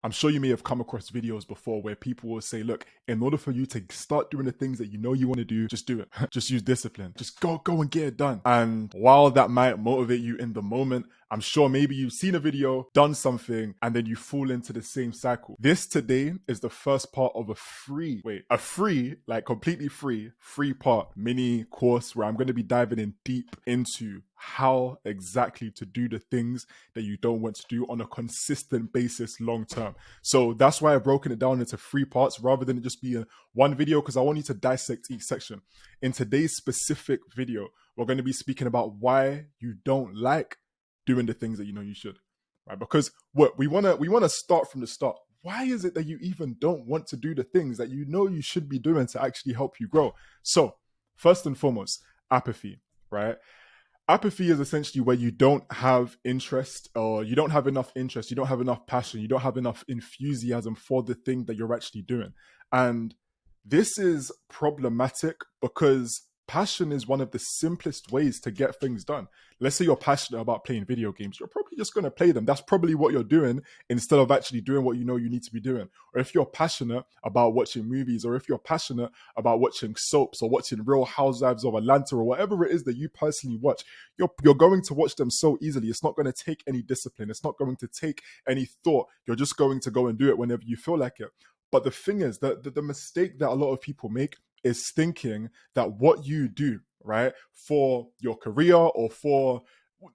I'm sure you may have come across videos before where people will say, look, in order for you to start doing the things that you know you want to do, just do it. Just use discipline. Just go and get it done. And while that might motivate you in the moment, I'm sure maybe you've seen a video, done something, and then you fall into the same cycle. This today is the first part of like completely free part mini course where I'm going to be diving in deep into how exactly to do the things that you don't want to do on a consistent basis long term. So that's why I've broken it down into 3 parts rather than it just be one video, because I want you to dissect each section. In today's specific video, we're going to be speaking about why you don't like doing the things that you know you should, right? Because what we want to start from the start. Why is it that you even don't want to do the things that you know you should be doing to actually help you grow? So first and foremost, apathy, right? Apathy is essentially where you don't have interest, or you don't have enough interest, you don't have enough passion, you don't have enough enthusiasm for the thing that you're actually doing. And this is problematic because passion is one of the simplest ways to get things done. Let's say you're passionate about playing video games. You're probably just going to play them. That's probably what you're doing instead of actually doing what you know you need to be doing. Or if you're passionate about watching movies, or if you're passionate about watching soaps or watching Real Housewives of Atlanta, or whatever it is that you personally watch, you're going to watch them so easily. It's not going to take any discipline. It's not going to take any thought. You're just going to go and do it whenever you feel like it. But the thing is that the mistake that a lot of people make is thinking that what you do, right, for your career or for,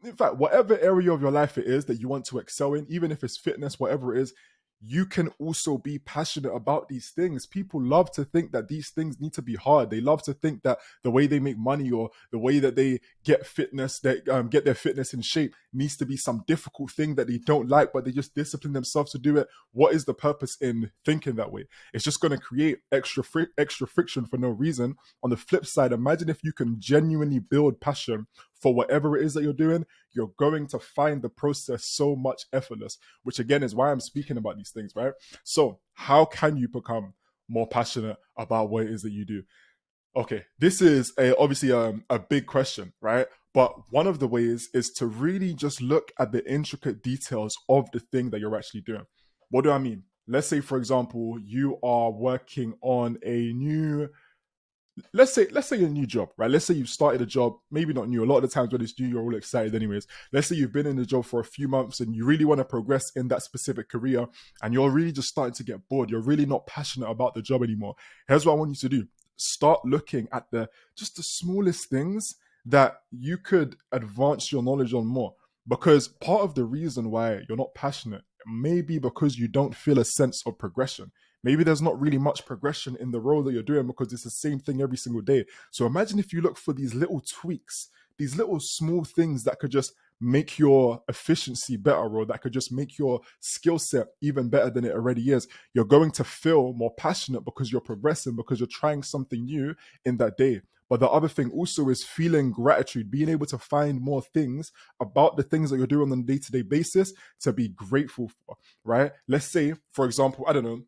in fact, whatever area of your life it is that you want to excel in, even if it's fitness, whatever it is, you can also be passionate about these things. People love to think that these things need to be hard. They love to think that the way they make money or the way that they get fitness, get their fitness in shape, needs to be some difficult thing that they don't like, but they just discipline themselves to do it. What is the purpose in thinking that way? It's just going to create extra friction for no reason. On the flip side, imagine if you can genuinely build passion for whatever it is that you're doing. You're going to find the process so much effortless, which again is why I'm speaking about these things, right? So how can you become more passionate about what it is that you do? Okay, this is obviously a big question, right? But one of the ways is to really just look at the intricate details of the thing that you're actually doing. What do I mean? Let's say, for example, you are working on a new, let's say a new job, right? Let's say you've started a job, maybe not new. A lot of the times when it's new, you're all excited anyways. Let's say you've been in the job for a few months and you really want to progress in that specific career, and you're really just starting to get bored. You're really not passionate about the job anymore. Here's what I want you to do. Start looking at the smallest things that you could advance your knowledge on more. Because part of the reason why you're not passionate may be because you don't feel a sense of progression. Maybe there's not really much progression in the role that you're doing because it's the same thing every single day. So imagine if you look for these little tweaks, these little small things that could just make your efficiency better, or that could just make your skill set even better than it already is. You're going to feel more passionate because you're progressing, because you're trying something new in that day. But the other thing also is feeling gratitude, being able to find more things about the things that you're doing on a day-to-day basis to be grateful for, right? Let's say, for example, I don't know,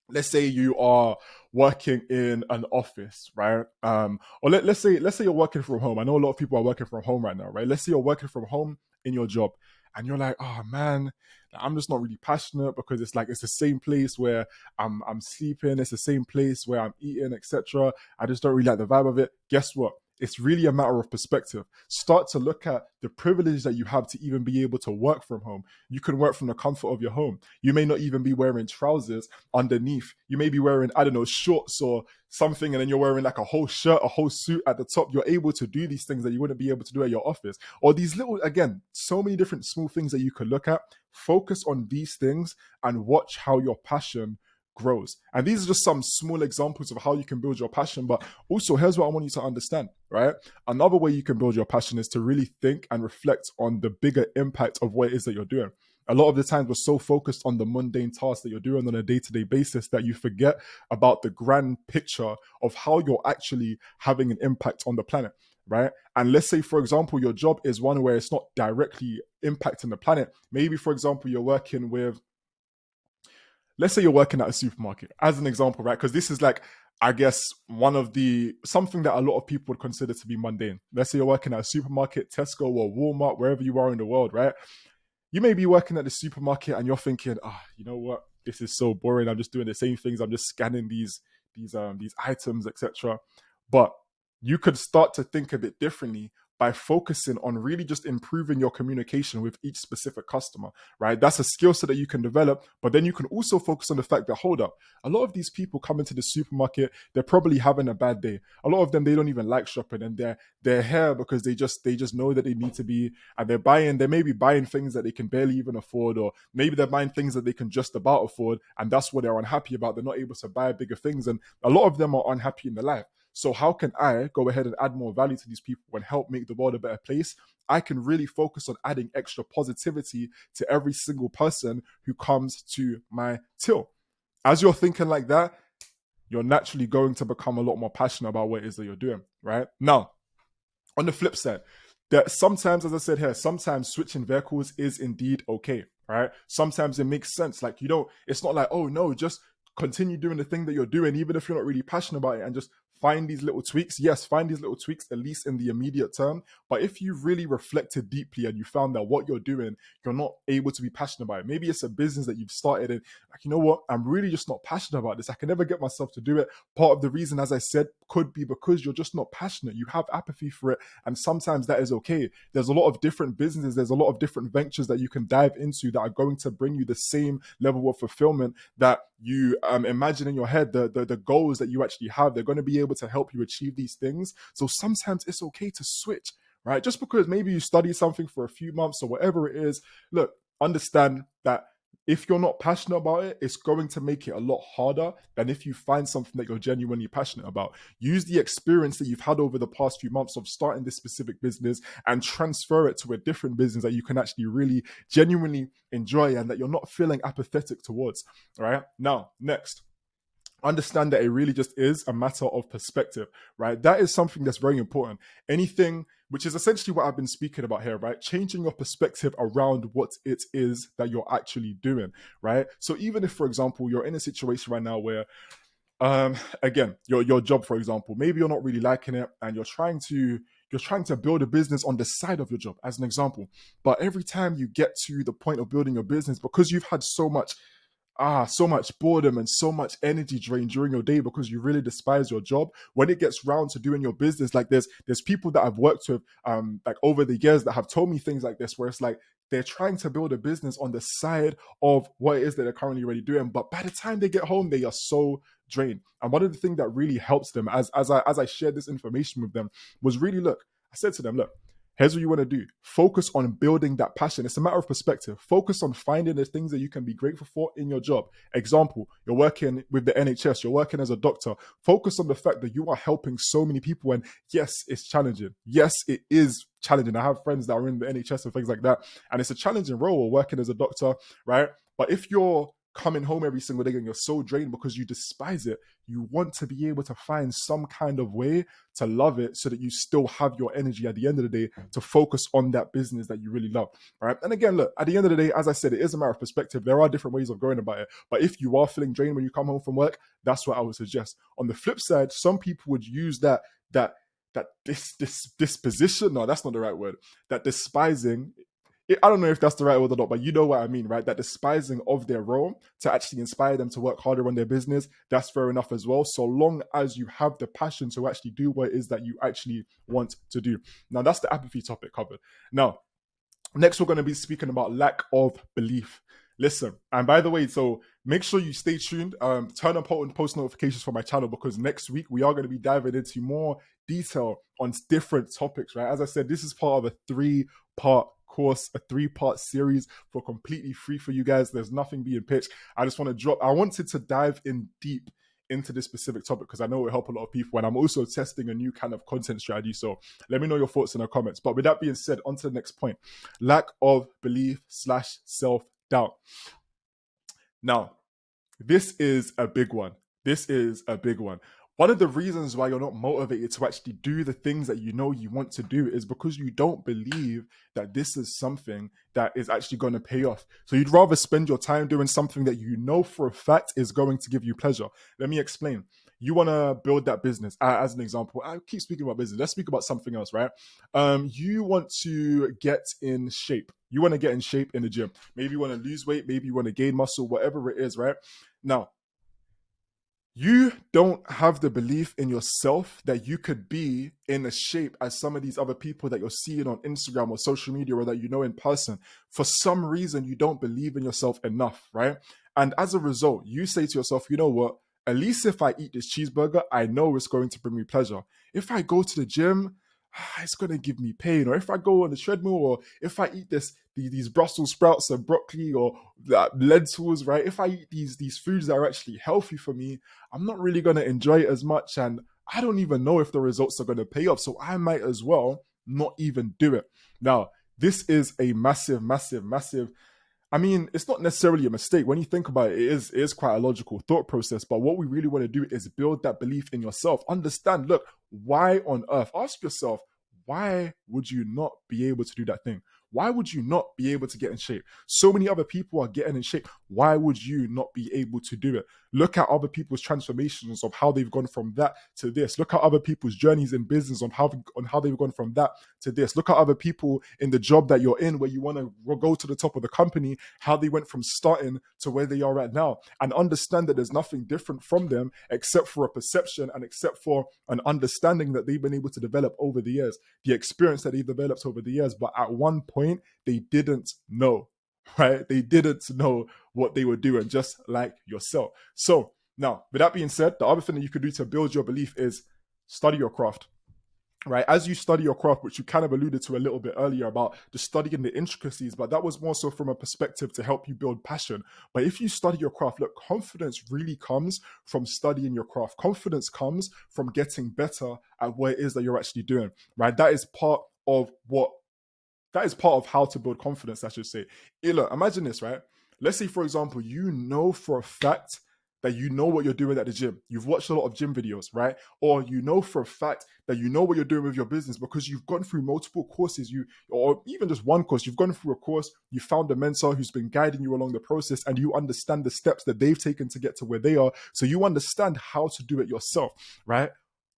let's say you are working in an office, right? Or let's say you're working from home. I know a lot of people are working from home right now, right? Let's say you're working from home in your job, and you're like, oh man, I'm just not really passionate because it's like it's the same place where I'm sleeping, it's the same place where I'm eating, etc. I just don't really like the vibe of it. Guess what? It's really a matter of perspective. Start to look at the privilege that you have to even be able to work from home. You can work from the comfort of your home. You may not even be wearing trousers underneath. You may be wearing, I don't know, shorts or something, and then you're wearing like a whole shirt, a whole suit at the top. You're able to do these things that you wouldn't be able to do at your office. Or these little, again, so many different small things that you could look at. Focus on these things and watch how your passion grows. And these are just some small examples of how you can build your passion. But also, here's what I want you to understand, right? Another way you can build your passion is to really think and reflect on the bigger impact of what it is that you're doing. A lot of the times we're so focused on the mundane tasks that you're doing on a day-to-day basis that you forget about the grand picture of how you're actually having an impact on the planet, right? And let's say, for example, your job is one where it's not directly impacting the planet. Maybe, for example, you're working with, let's say you're working at a supermarket as an example, right? Because this is like, I guess, something that a lot of people would consider to be mundane. Let's say you're working at a supermarket, Tesco or Walmart, wherever you are in the world, right? You may be working at the supermarket and you're thinking, you know what? This is so boring. I'm just doing the same things. I'm just scanning these items, etc. But you could start to think a bit differently by focusing on really just improving your communication with each specific customer, right? That's a skill set that you can develop, but then you can also focus on the fact that, hold up, a lot of these people come into the supermarket, they're probably having a bad day. A lot of them, they don't even like shopping, and they're here because they just know that they need to be, and they may be buying things that they can barely even afford, or maybe they're buying things that they can just about afford, and that's what they're unhappy about. They're not able to buy bigger things, and a lot of them are unhappy in their life. So how can I go ahead and add more value to these people and help make the world a better place? I can really focus on adding extra positivity to every single person who comes to my till. As you're thinking like that, you're naturally going to become a lot more passionate about what it is that you're doing, right? Now, on the flip side, that sometimes, as I said here, sometimes switching vehicles is indeed okay, right? Sometimes it makes sense. Like, it's not like, oh no, just continue doing the thing that you're doing, even if you're not really passionate about it, and just find these little tweaks. Yes, find these little tweaks, at least in the immediate term. But if you've really reflected deeply and you found that what you're doing, you're not able to be passionate about it. Maybe it's a business that you've started and like, you know what, I'm really just not passionate about this. I can never get myself to do it. Part of the reason, as I said, could be because you're just not passionate. You have apathy for it. And sometimes that is okay. There's a lot of different businesses. There's a lot of different ventures that you can dive into that are going to bring you the same level of fulfillment that you imagine in your head. The goals that you actually have, they're going to be able to help you achieve these things. So sometimes it's okay to switch, right? Just because maybe you study something for a few months or whatever it is, look, understand that if you're not passionate about it, it's going to make it a lot harder than if you find something that you're genuinely passionate about. Use the experience that you've had over the past few months of starting this specific business and transfer it to a different business that you can actually really genuinely enjoy and that you're not feeling apathetic towards. All right. Now, next, understand that it really just is a matter of perspective, right? That is something that's very important. Anything, which is essentially what I've been speaking about here, right? Changing your perspective around what it is that you're actually doing, right? So even if, for example, you're in a situation right now where, again, your job, for example, maybe you're not really liking it and you're trying to build a business on the side of your job, as an example. But every time you get to the point of building your business, because you've had so much boredom and so much energy drain during your day because you really despise your job, when it gets round to doing your business, like there's people that I've worked with like over the years that have told me things like this, where it's like they're trying to build a business on the side of what it is that they're currently already doing, but by the time they get home, they are so drained. And one of the things that really helps them, as I shared this information with them, was really, look, I said to them, look, here's what you want to do. Focus on building that passion. It's a matter of perspective. Focus on finding the things that you can be grateful for in your job. Example, you're working with the NHS, you're working as a doctor. Focus on the fact that you are helping so many people. And yes, it's challenging. Yes, it is challenging. I have friends that are in the NHS and things like that. And it's a challenging role working as a doctor, right? But if you're coming home every single day and you're so drained because you despise it, you want to be able to find some kind of way to love it so that you still have your energy at the end of the day to focus on that business that you really love, right? And again, look, at the end of the day, as I said, it is a matter of perspective. There are different ways of going about it. But if you are feeling drained when you come home from work, that's what I would suggest. On the flip side, some people would use that disposition, no, that's not the right word, that despising, I don't know if that's the right word or not, but you know what I mean, right? That despising of their role to actually inspire them to work harder on their business, that's fair enough as well, so long as you have the passion to actually do what it is that you actually want to do. Now, that's the apathy topic covered. Now, next we're going to be speaking about lack of belief. Listen, and by the way, so make sure you stay tuned, turn on post notifications for my channel, because next week we are going to be diving into more detail on different topics, right? As I said, this is part of a 3-part course, a 3-part series for completely free for you guys. There's nothing being pitched. I wanted to dive in deep into this specific topic because I know it will help a lot of people, and I'm also testing a new kind of content strategy. So let me know your thoughts in the comments. But with that being said, on to the next point: lack of belief / self-doubt. Now, this is a big one. One of the reasons why you're not motivated to actually do the things that you know you want to do is because you don't believe that this is something that is actually going to pay off. So you'd rather spend your time doing something that you know for a fact is going to give you pleasure. Let me explain. you want to build that business. As an example, I keep speaking about business. Let's speak about something else, right? You want to get in shape. You want to get in shape in the gym. Maybe you want to lose weight. Maybe you want to gain muscle, whatever it is, right? Now, you don't have the belief in yourself that you could be in a shape as some of these other people that you're seeing on Instagram or social media or that you know in person. For some reason, you don't believe in yourself enough, right? And as a result, you say to yourself, you know what? At least if I eat this cheeseburger, I know it's going to bring me pleasure. If I go to the gym, it's going to give me pain. Or if I go on the treadmill, or if I eat these Brussels sprouts and broccoli or lentils, right? If I eat these foods that are actually healthy for me, I'm not really going to enjoy it as much. And I don't even know if the results are going to pay off. So I might as well not even do it. Now, this is a massive, massive, massive, I mean, it's not necessarily a mistake. When you think about it, it is quite a logical thought process. But what we really want to do is build that belief in yourself. Understand, look, why on earth? Ask yourself, why would you not be able to do that thing? Why would you not be able to get in shape? So many other people are getting in shape. Why would you not be able to do it? Look at other people's transformations of how they've gone from that to this. Look at other people's journeys in business on how they've gone from that to this. Look at other people in the job that you're in where you want to go to the top of the company, how they went from starting to where they are right now. And understand that there's nothing different from them except for a perception and except for an understanding that they've been able to develop over the years, the experience that they've developed over the years. But at one point, they didn't know, right? They didn't know what they were doing, just like yourself. So now, with that being said, the other thing that you could do to build your belief is study your craft. Right, as you study your craft, which you kind of alluded to a little bit earlier about just studying the intricacies, but that was more so from a perspective to help you build passion. But if you study your craft, look, confidence really comes from studying your craft. Confidence comes from getting better at what it is that you're actually doing, right? That is part of how to build confidence, I should say. Look, imagine this, right? Let's say, for example, you know for a fact that you know what you're doing at the gym. You've watched a lot of gym videos, right? Or you know for a fact that you know what you're doing with your business because you've gone through multiple courses, or even just one course. You've gone through a course, you found a mentor who's been guiding you along the process, and you understand the steps that they've taken to get to where they are. So you understand how to do it yourself, right?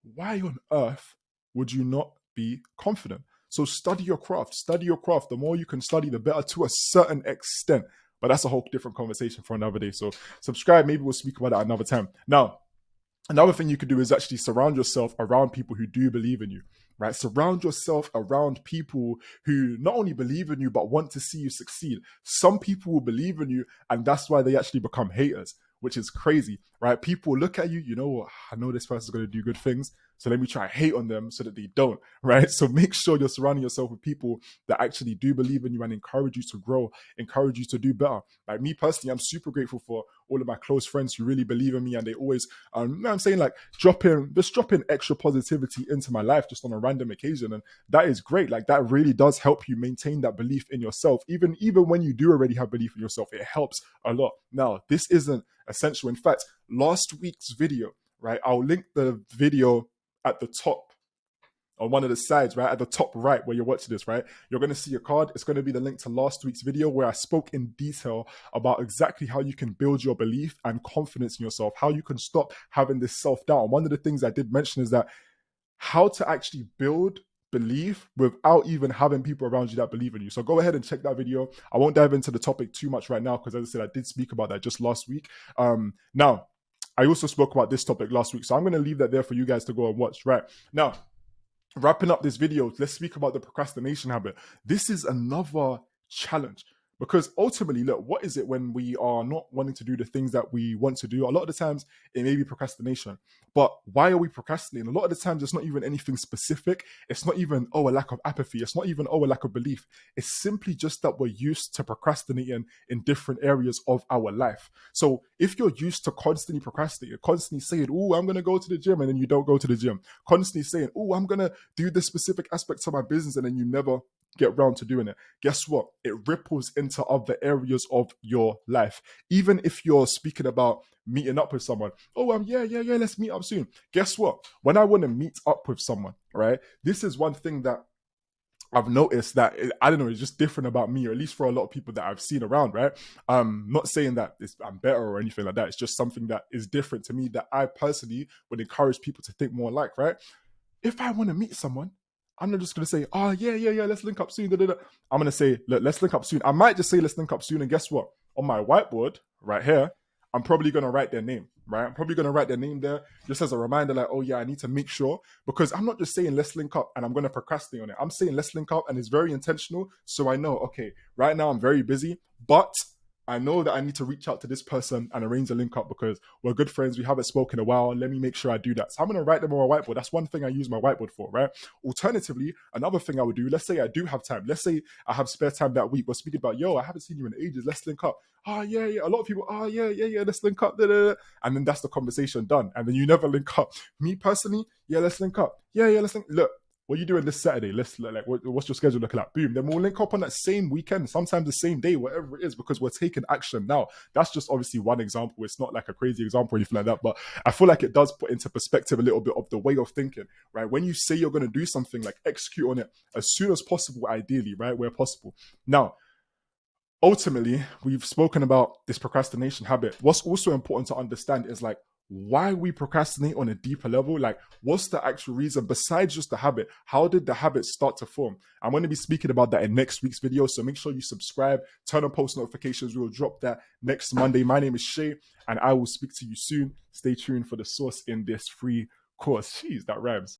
Why on earth would you not be confident? So study your craft. Study your craft. The more you can study, the better to a certain extent. But that's a whole different conversation for another day. So subscribe. Maybe we'll speak about that another time. Now, another thing you could do is actually surround yourself around people who do believe in you, right? Surround yourself around people who not only believe in you, but want to see you succeed. Some people will believe in you, and that's why they actually become haters, which is crazy, right? People look at you, you know what? I know this person's going to do good things, so let me try and hate on them so that they don't, right? So make sure you're surrounding yourself with people that actually do believe in you and encourage you to grow, encourage you to do better. Like me personally, I'm super grateful for all of my close friends who really believe in me, and they always, you know what I'm saying, like dropping extra positivity into my life just on a random occasion. And that is great. Like that really does help you maintain that belief in yourself. Even when you do already have belief in yourself, it helps a lot. Now, this isn't essential. In fact, last week's video, right? I'll link the video at the top on one of the sides, right? At the top right where you're watching this, right? You're going to see a card. It's going to be the link to last week's video where I spoke in detail about exactly how you can build your belief and confidence in yourself, how you can stop having this self-doubt. One of the things I did mention is that how to actually build belief without even having people around you that believe in you. So go ahead and check that video. I won't dive into the topic too much right now because, as I said, I did speak about that just last week. Now, I also spoke about this topic last week, so I'm going to leave that there for you guys to go and watch. Right now, wrapping up this video, let's speak about the procrastination habit. This is another challenge because ultimately, look, what is it when we are not wanting to do the things that we want to do? A lot of the times it may be procrastination, but why are we procrastinating? A lot of the times it's not even anything specific. It's not even, a lack of apathy. It's not even, a lack of belief. It's simply just that we're used to procrastinating in different areas of our life. So if you're used to constantly procrastinating, constantly saying, I'm going to go to the gym, and then you don't go to the gym, constantly saying, I'm going to do this specific aspect of my business, and then you never get round to doing it. Guess what? It ripples into other areas of your life. Even if you're speaking about meeting up with someone, let's meet up soon. Guess what? When I want to meet up with someone, right? This is one thing that I've noticed that I don't know, it's just different about me, or at least for a lot of people that I've seen around, right? Not saying that I'm better or anything like that. It's just something that is different to me that I personally would encourage people to think more like, right? If I want to meet someone, I'm not just gonna say, oh yeah, let's link up soon. Da, da, da. I'm gonna say, look, let's link up soon. I might just say let's link up soon, and guess what? On my whiteboard right here, I'm probably gonna write their name, right? I'm probably gonna write their name there just as a reminder, like, oh yeah, I need to make sure, because I'm not just saying let's link up and I'm gonna procrastinate on it. I'm saying let's link up and it's very intentional. So I know, okay, right now I'm very busy, but I know that I need to reach out to this person and arrange a link up because we're good friends. We haven't spoken in a while. Let me make sure I do that. So I'm going to write them on my whiteboard. That's one thing I use my whiteboard for, right? Alternatively, another thing I would do, let's say I do have time. Let's say I have spare time that week. We're speaking about, yo, I haven't seen you in ages. Let's link up. Oh, yeah. A lot of people, oh, yeah, let's link up. Da, da, da. And then that's the conversation done. And then you never link up. Me personally, yeah, let's link up. Yeah, let's link. Look, what are you doing this Saturday? Let's like, what's your schedule looking like? Boom. Then we'll link up on that same weekend, sometimes the same day, whatever it is, because we're taking action now. That's just obviously one example. It's not like a crazy example or anything like that, but I feel like it does put into perspective a little bit of the way of thinking, right? When you say you're going to do something, like execute on it as soon as possible, ideally, right? Where possible. Now, ultimately, we've spoken about this procrastination habit. What's also important to understand is like why we procrastinate on a deeper level. Like, what's the actual reason besides just the habit? How did the habit start to form? I'm going to be speaking about that in next week's video. So make sure you subscribe, turn on post notifications. We will drop that next Monday. My name is Shay, and I will speak to you soon. Stay tuned for the source in this free course. Jeez, that rhymes.